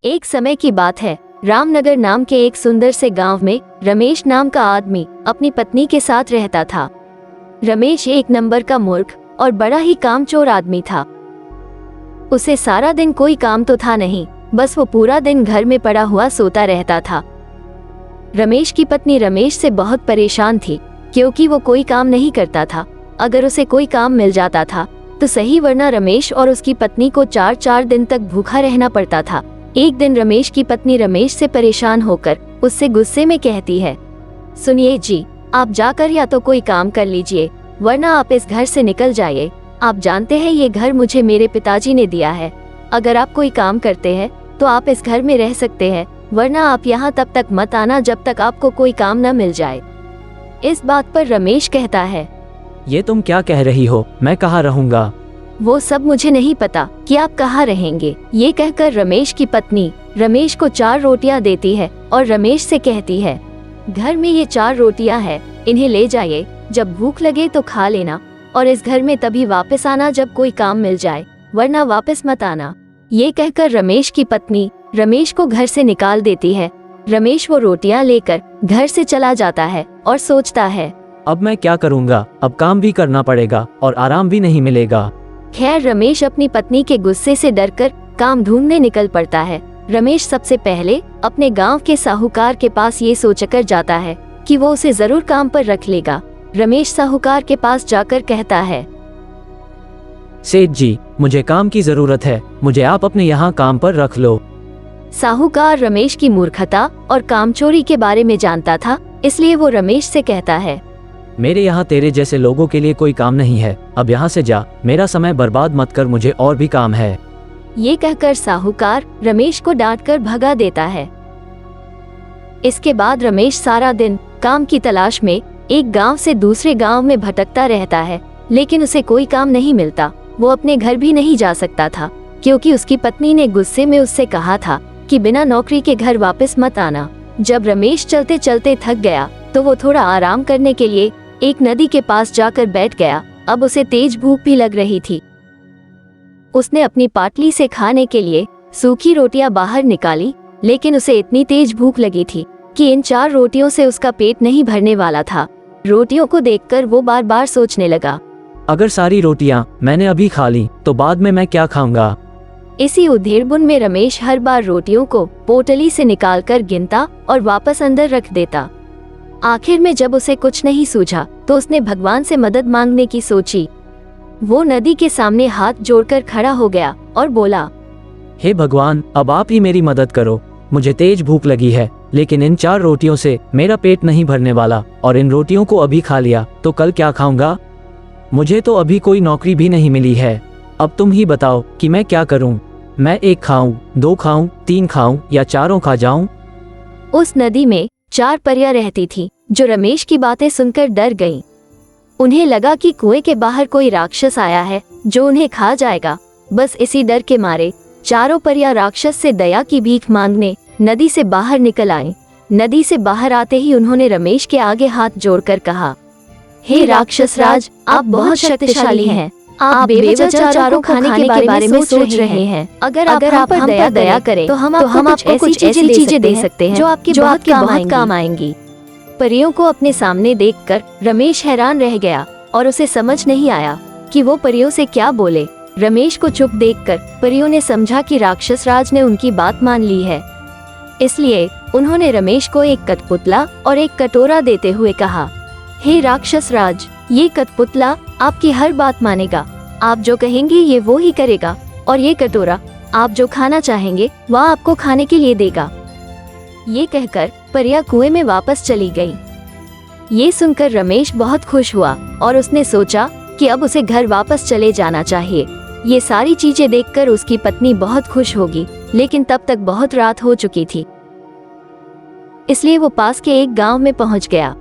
एक समय की बात है, रामनगर नाम के एक सुंदर से गांव में रमेश नाम का आदमी अपनी पत्नी के साथ रहता था। रमेश एक नंबर का मूर्ख और बड़ा ही कामचोर आदमी था। उसे सारा दिन कोई काम तो था नहीं, बस वो पूरा दिन घर में पड़ा हुआ सोता रहता था। रमेश की पत्नी रमेश से बहुत परेशान थी, क्योंकि वो कोई काम नहीं करता था। अगर उसे कोई काम मिल जाता था तो सही, वरना रमेश और उसकी पत्नी को 4-4 दिन तक भूखा रहना पड़ता था। एक दिन रमेश की पत्नी रमेश से परेशान होकर उससे गुस्से में कहती है, सुनिए जी, आप जाकर या तो कोई काम कर लीजिए, वरना आप इस घर से निकल जाइए। आप जानते हैं ये घर मुझे मेरे पिताजी ने दिया है। अगर आप कोई काम करते हैं तो आप इस घर में रह सकते हैं, वरना आप यहाँ तब तक मत आना जब तक आपको कोई काम न मिल जाए। इस बात पर रमेश कहता है, ये तुम क्या कह रही हो, मैं कहाँ रहूँगा? वो सब मुझे नहीं पता कि आप कहाँ रहेंगे। ये कहकर रमेश की पत्नी रमेश को 4 रोटियां देती है और रमेश से कहती है, घर में ये 4 रोटियां हैं, इन्हें ले जाइए, जब भूख लगे तो खा लेना और इस घर में तभी वापस आना जब कोई काम मिल जाए, वरना वापस मत आना। ये कहकर रमेश की पत्नी रमेश को घर से निकाल देती है। रमेश वो रोटियां लेकर घर से चला जाता है और सोचता है, अब मैं क्या करूँगा? अब काम भी करना पड़ेगा और आराम भी नहीं मिलेगा। खैर, रमेश अपनी पत्नी के गुस्से से डरकर काम ढूंढने निकल पड़ता है। रमेश सबसे पहले अपने गांव के साहूकार के पास ये सोचकर जाता है कि वो उसे जरूर काम पर रख लेगा। रमेश साहूकार के पास जाकर कहता है, सेठ जी, मुझे काम की जरूरत है, मुझे आप अपने यहाँ काम पर रख लो। साहूकार रमेश की मूर्खता और कामचोरी के बारे में जानता था, इसलिए वो रमेश से कहता है, मेरे यहाँ तेरे जैसे लोगों के लिए कोई काम नहीं है, अब यहाँ से जा, मेरा समय बर्बाद मत कर, मुझे और भी काम है। ये कहकर साहूकार रमेश को डांटकर भगा देता है। इसके बाद रमेश सारा दिन काम की तलाश में एक गांव से दूसरे गांव में भटकता रहता है, लेकिन उसे कोई काम नहीं मिलता। वो अपने घर भी नहीं जा सकता था, क्योंकि उसकी पत्नी ने गुस्से में उससे कहा था कि बिना नौकरी के घर वापस मत आना। जब रमेश चलते चलते थक गया तो वो थोड़ा आराम करने के लिए एक नदी के पास जाकर बैठ गया। अब उसे तेज भूख भी लग रही थी। उसने अपनी पाटली से खाने के लिए सूखी रोटियां बाहर निकाली, लेकिन उसे इतनी तेज भूख लगी थी कि इन 4 रोटियों से उसका पेट नहीं भरने वाला था। रोटियों को देखकर वो बार बार सोचने लगा, अगर सारी रोटियां मैंने अभी खा ली तो बाद में मैं क्या खाऊंगा? इसी उधेड़बुन में रमेश हर बार रोटियों को पोटली से निकालकर गिनता और वापस अंदर रख देता। आखिर में जब उसे कुछ नहीं सूझा तो उसने भगवान से मदद मांगने की सोची। वो नदी के सामने हाथ जोड़कर खड़ा हो गया और बोला, हे भगवान, अब आप ही मेरी मदद करो। मुझे तेज भूख लगी है, लेकिन इन 4 रोटियों से मेरा पेट नहीं भरने वाला, और इन रोटियों को अभी खा लिया तो कल क्या खाऊंगा? मुझे तो अभी कोई नौकरी भी नहीं मिली है। अब तुम ही बताओ कि मैं क्या करूं? मैं 1 खाऊं, 2 खाऊं, 3 खाऊं या चारों खा जाऊं? उस नदी में 4 परियां रहती थी, जो रमेश की बातें सुनकर डर गईं। उन्हें लगा कि कुएं के बाहर कोई राक्षस आया है जो उन्हें खा जाएगा। बस इसी डर के मारे चारों परियां राक्षस से दया की भीख मांगने नदी से बाहर निकल आईं। नदी से बाहर आते ही उन्होंने रमेश के आगे हाथ जोड़कर कहा, हे राक्षस राज, आप बहुत शक्तिशाली हैं। आप बेवजह चारों खाने के बारे में सोच रहे हैं। अगर आप हम पर दया करें तो हम आपको कुछ ऐसी चीजें दे सकते हैं जो आपके बहुत काम आएंगी। परियों को अपने सामने देखकर रमेश हैरान रह गया और उसे समझ नहीं आया कि वो परियों से क्या बोले। रमेश को चुप देखकर परियों ने समझा कि राक्षस राज ने उनकी बात मान ली है, इसलिए उन्होंने रमेश को एक कठपुतला और एक कटोरा देते हुए कहा, हे राक्षस राज, ये कठपुतला आपकी हर बात मानेगा। आप जो कहेंगे ये वो ही करेगा, और ये कटोरा आप जो खाना चाहेंगे वह आपको खाने के लिए देगा। ये कहकर परियां कुएं में वापस चली गईं। ये सुनकर रमेश बहुत खुश हुआ और उसने सोचा कि अब उसे घर वापस चले जाना चाहिए। ये सारी चीजें देखकर उसकी पत्नी बहुत खुश होगी, लेकिन तब तक बहुत रात हो चुकी थी, इसलिए वो पास के एक गांव में पहुंच गया।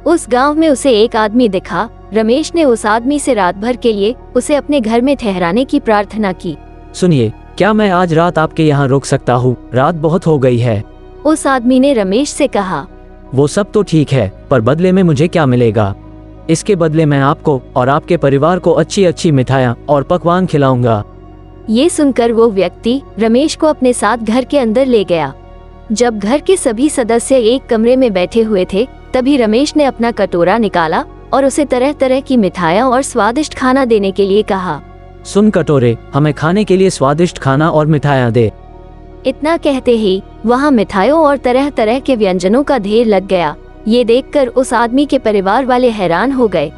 उस गांव में उसे एक आदमी दिखा। रमेश ने उस आदमी से रात भर के लिए उसे अपने घर में ठहराने की प्रार्थना की। सुनिए, क्या मैं आज रात आपके यहाँ रुक सकता हूँ? रात बहुत हो गई है। उस आदमी ने रमेश से कहा, वो सब तो ठीक है, पर बदले में मुझे क्या मिलेगा? इसके बदले मैं आपको और आपके परिवार को अच्छी अच्छी मिठाइयाँ और पकवान खिलाऊंगा। ये सुनकर वो व्यक्ति रमेश को अपने साथ घर के अंदर ले गया। जब घर के सभी सदस्य एक कमरे में बैठे हुए थे, तभी रमेश ने अपना कटोरा निकाला और उसे तरह तरह की मिठाइयाँ और स्वादिष्ट खाना देने के लिए कहा। सुन कटोरे, हमें खाने के लिए स्वादिष्ट खाना और मिठाइयाँ दे। इतना कहते ही वहाँ मिठाइयों और तरह तरह के व्यंजनों का ढेर लग गया। ये देखकर उस आदमी के परिवार वाले हैरान हो गए।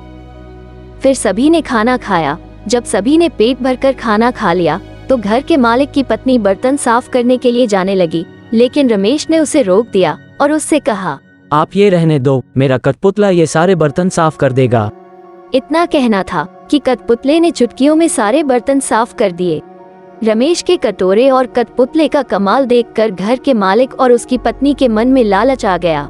फिर सभी ने खाना खाया। जब सभी ने पेट भरकर खाना खा लिया तो घर के मालिक की पत्नी बर्तन साफ करने के लिए जाने लगी, लेकिन रमेश ने उसे रोक दिया और उससे कहा, आप ये रहने दो, मेरा कठपुतला ये सारे बर्तन साफ कर देगा। इतना कहना था कि कठपुतले ने चुटकियों में सारे बर्तन साफ कर दिए। रमेश के कटोरे और कठपुतले का कमाल देखकर घर के मालिक और उसकी पत्नी के मन में लालच आ गया।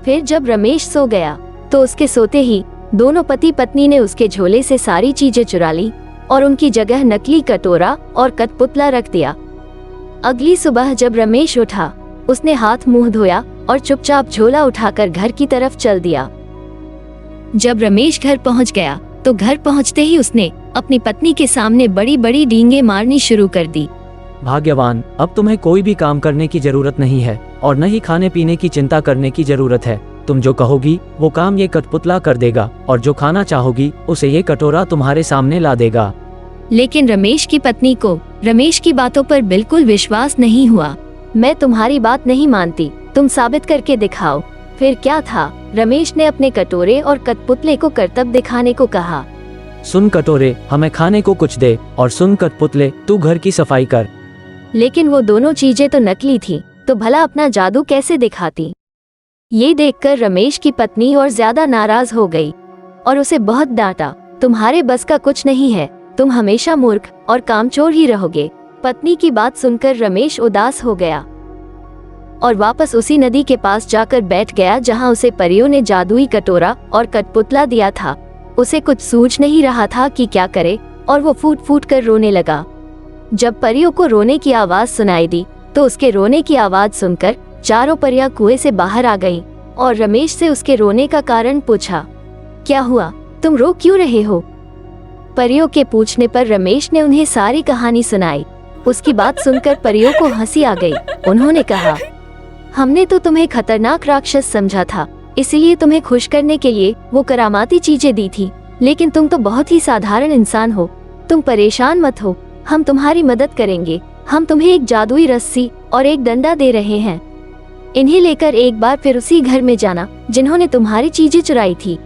फिर जब रमेश सो गया तो उसके सोते ही दोनों पति पत्नी ने उसके झोले से सारी चीजें चुरा ली और उनकी जगह नकली कटोरा और कठपुतला रख दिया। अगली सुबह जब रमेश उठा, उसने हाथ मुंह धोया और चुपचाप झोला उठाकर घर की तरफ चल दिया। जब रमेश घर पहुंच गया तो घर पहुंचते ही उसने अपनी पत्नी के सामने बड़ी बड़ी डींगे मारनी शुरू कर दी। भाग्यवान, अब तुम्हें कोई भी काम करने की जरूरत नहीं है और न ही खाने पीने की चिंता करने की जरूरत है। तुम जो कहोगी वो काम ये कठपुतला कर देगा और जो खाना चाहोगी उसे ये कटोरा तुम्हारे सामने ला देगा। लेकिन रमेश की पत्नी को रमेश की बातों पर बिल्कुल विश्वास नहीं हुआ। मैं तुम्हारी बात नहीं मानती, तुम साबित करके दिखाओ। फिर क्या था, रमेश ने अपने कटोरे और कठपुतले को करतब दिखाने को कहा। सुन कटोरे, हमें खाने को कुछ दे, और सुन कठपुतले, तू घर की सफाई कर। लेकिन वो दोनों चीजें तो नकली थी, तो भला अपना जादू कैसे दिखाती। ये देखकर रमेश की पत्नी और ज्यादा नाराज हो गई और उसे बहुत डांटा। तुम्हारे बस का कुछ नहीं है, तुम हमेशा मूर्ख और कामचोर ही रहोगे। पत्नी की बात सुनकर रमेश उदास हो गया और वापस उसी नदी के पास जाकर बैठ गया जहां उसे परियों ने जादुई कटोरा और कठपुतला दिया था। उसे कुछ सूझ नहीं रहा था कि क्या करे और वो फूट फूट कर रोने लगा। जब परियों को रोने की आवाज सुनाई दी तो उसके रोने की आवाज सुनकर चारों परियां कुएं से बाहर आ गईं और रमेश से उसके रोने का कारण पूछा। क्या हुआ, तुम रो क्यों रहे हो? परियों के पूछने पर रमेश ने उन्हें सारी कहानी सुनाई। उसकी बात सुनकर परियों को हंसी आ गई। उन्होंने कहा, हमने तो तुम्हें खतरनाक राक्षस समझा था, इसलिए तुम्हें खुश करने के लिए वो करामाती चीजें दी थी, लेकिन तुम तो बहुत ही साधारण इंसान हो। तुम परेशान मत हो, हम तुम्हारी मदद करेंगे। हम तुम्हें एक जादुई रस्सी और एक डंडा दे रहे हैं। इन्हें लेकर एक बार फिर उसी घर में जाना जिन्होंने तुम्हारी चीजें चुराई थी।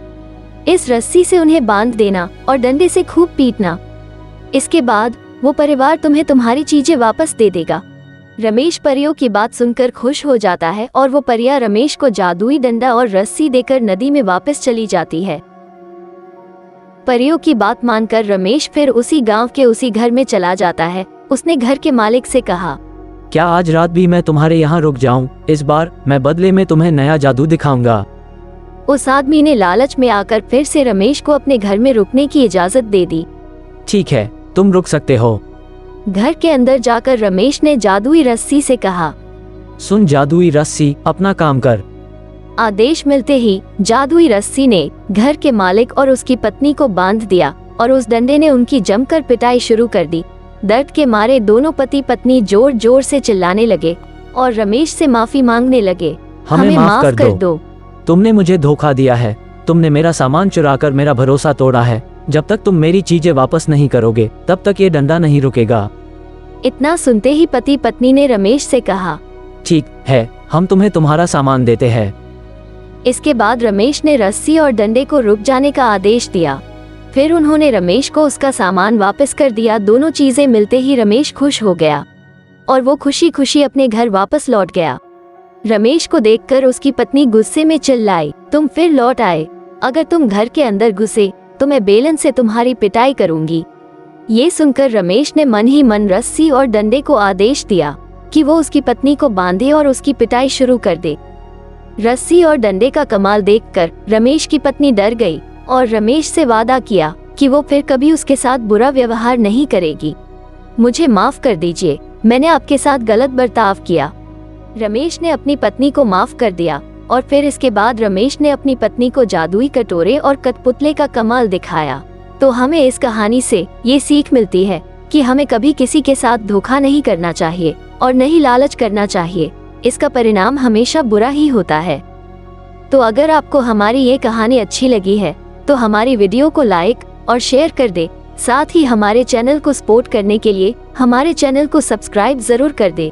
इस रस्सी से उन्हें बांध देना और डंडे से खूब पीटना। इसके बाद वो परिवार तुम्हें तुम्हारी चीजें वापस दे देगा। रमेश परियों की बात सुनकर खुश हो जाता है और वो परियां रमेश को जादुई डंडा और रस्सी देकर नदी में वापस चली जाती है। परियों की बात मानकर रमेश फिर उसी गांव के उसी घर में चला जाता है। उसने घर के मालिक से कहा, क्या आज रात भी मैं तुम्हारे यहाँ रुक जाऊं? इस बार मैं बदले में तुम्हें नया जादू दिखाऊंगा। उस आदमी ने लालच में आकर फिर से रमेश को अपने घर में रुकने की इजाजत दे दी। ठीक है, तुम रुक सकते हो। घर के अंदर जाकर रमेश ने जादुई रस्सी से कहा, सुन जादुई रस्सी, अपना काम कर। आदेश मिलते ही जादुई रस्सी ने घर के मालिक और उसकी पत्नी को बांध दिया और उस डंडे ने उनकी जमकर पिटाई शुरू कर दी। दर्द के मारे दोनों पति पत्नी जोर जोर से चिल्लाने लगे और रमेश से माफी मांगने लगे। हमें माफ कर दो। तुमने मुझे धोखा दिया है। तुमने मेरा सामान चुराकर मेरा भरोसा तोड़ा है। जब तक तुम मेरी चीजें वापस नहीं करोगे तब तक ये डंडा नहीं रुकेगा। इतना सुनते ही पति पत्नी ने रमेश से कहा, ठीक है, हम तुम्हें तुम्हारा सामान देते हैं। इसके बाद रमेश ने रस्सी और डंडे को रुक जाने का आदेश दिया। फिर उन्होंने रमेश को उसका सामान वापस कर दिया। दोनों चीजें मिलते ही रमेश खुश हो गया और वो खुशी खुशी अपने घर वापस लौट गया। रमेश को देखकर उसकी पत्नी गुस्से में चिल्लाई, तुम फिर लौट आए। अगर तुम घर के अंदर घुसे तो मैं बेलन से तुम्हारी पिटाई करूंगी। ये सुनकर रमेश ने मन ही मन रस्सी और डंडे को आदेश दिया कि वो उसकी पत्नी को बांधे और उसकी पिटाई शुरू कर दे। रस्सी और डंडे का कमाल देखकर रमेश की पत्नी डर गई और रमेश से वादा किया कि वो फिर कभी उसके साथ बुरा व्यवहार नहीं करेगी। मुझे माफ कर दीजिए, मैंने आपके साथ गलत बर्ताव किया। रमेश ने अपनी पत्नी को माफ कर दिया और फिर इसके बाद रमेश ने अपनी पत्नी को जादुई कटोरे और कठपुतले का कमाल दिखाया। तो हमें इस कहानी से ये सीख मिलती है कि हमें कभी किसी के साथ धोखा नहीं करना चाहिए और नहीं लालच करना चाहिए, इसका परिणाम हमेशा बुरा ही होता है। तो अगर आपको हमारी ये कहानी अच्छी लगी है तो हमारी वीडियो को लाइक और शेयर कर दे। साथ ही हमारे चैनल को सपोर्ट करने के लिए हमारे चैनल को सब्सक्राइब जरूर कर दे।